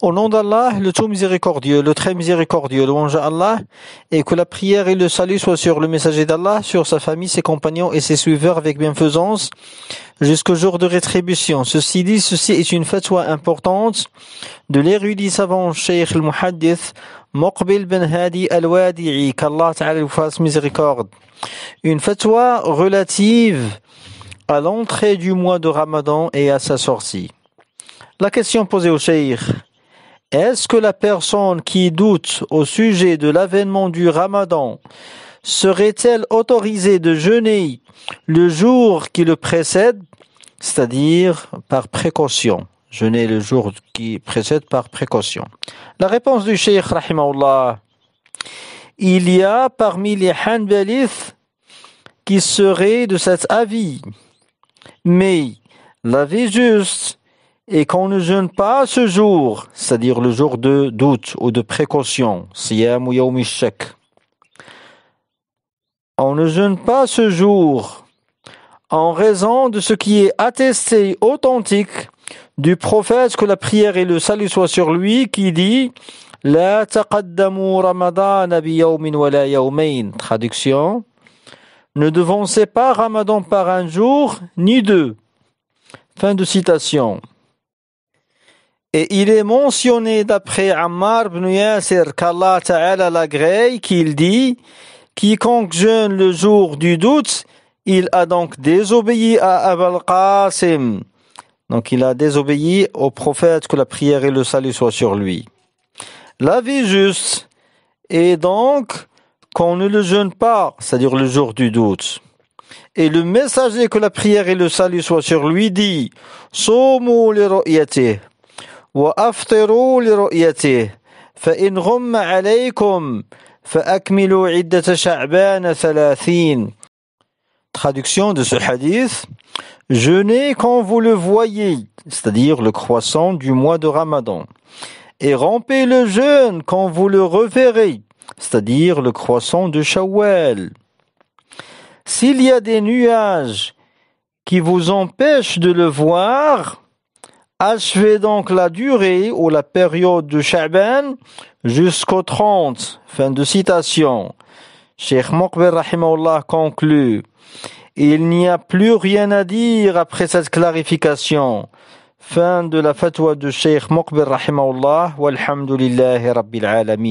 Au nom d'Allah, le tout miséricordieux, le très miséricordieux, louange à Allah, et que la prière et le salut soient sur le messager d'Allah, sur sa famille, ses compagnons et ses suiveurs avec bienfaisance, jusqu'au jour de rétribution. Ceci est une fatwa importante de l'érudit savant Cheikh al-Muhaddith Muqbil ben Hadi al-Wadi'i, qu'Allah Ta'ala lui fasse miséricorde. Une fatwa relative à l'entrée du mois de Ramadan et à sa sortie. La question posée au Cheikh: est-ce que la personne qui doute au sujet de l'avènement du Ramadan serait-elle autorisée de jeûner le jour qui le précède, c'est-à-dire par précaution, jeûner le jour qui précède par précaution? La réponse du Cheikh rahimahullah: il y a parmi les Hanbalites qui seraient de cet avis, mais l'avis juste et qu'on ne jeûne pas ce jour, c'est-à-dire le jour de doute ou de précaution, siyam ou yawm ash-shak. On ne jeûne pas ce jour en raison de ce qui est attesté, authentique, du prophète, que la prière et le salut soient sur lui, qui dit « La taqaddamu ramadana bi yawmin wa la yawmayn » Traduction: ne devancez pas Ramadan par un jour, ni deux. Fin de citation. Et il est mentionné d'après Ammar ibn Yasir, qu'Allah Ta'ala l'agrée, qu'il dit: quiconque jeûne le jour du doute, il a donc désobéi à Abul Qasim. Donc il a désobéi au prophète, que la prière et le salut soient sur lui. L'avis juste est donc qu'on ne le jeûne pas, c'est-à-dire le jour du doute. Et le messager, que la prière et le salut soient sur lui, dit: Somu li ru'yatih wa aftiru li ru'yatih fa in ghumma alaykum fa akmilu iddata sha'ban 30. Traduction de ce hadith: jeûnez quand vous le voyez, c'est-à-dire le croissant du mois de Ramadan, et rompez le jeûne quand vous le reverrez, c'est-à-dire le croissant de Shawwal. S'il y a des nuages qui vous empêchent de le voir, achevez donc la durée ou la période de Sha'ban jusqu'au 30. Fin de citation. Cheikh Muqbil rahimahullah conclut: il n'y a plus rien à dire après cette clarification. Fin de la fatwa de Cheikh Muqbil rahimahullah. Walhamdulillahi rabbil alamin.